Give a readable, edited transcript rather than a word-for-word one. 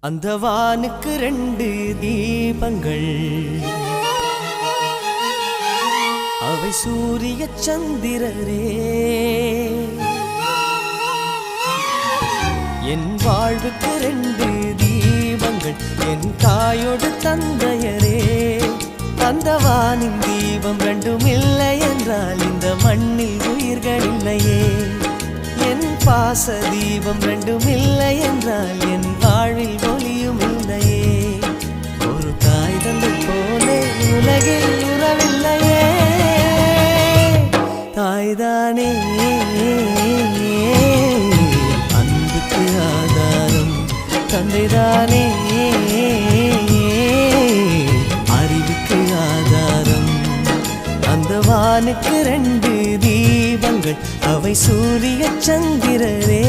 அந்த வானுக்கு 2 தீபங்கள், அவை சூரிய சந்திரரே. என் வாழ்வுக்கு 2 தீபங்கள், என் தாயோடு தந்தையரே. அந்த வானின் தீபம் 2ம் இல்லை என்றால் இந்த மண்ணில் உயிர்கள் இல்லையே. என் பாச தீபம் 2ம் இல்லை என்றால் என் வாழ்வில் ஒளியும் இல்லையே. ஒரு தாய் தந்தை போலே உலகில் உறவில்லையே. தாய்தானே அன்புக்கு ஆதாரம், தந்தைதானே அறிவுக்கு ஆதாரம். அந்த வானுக்கு 2 தீபங்கள், அவை சூரிய சந்திரரே.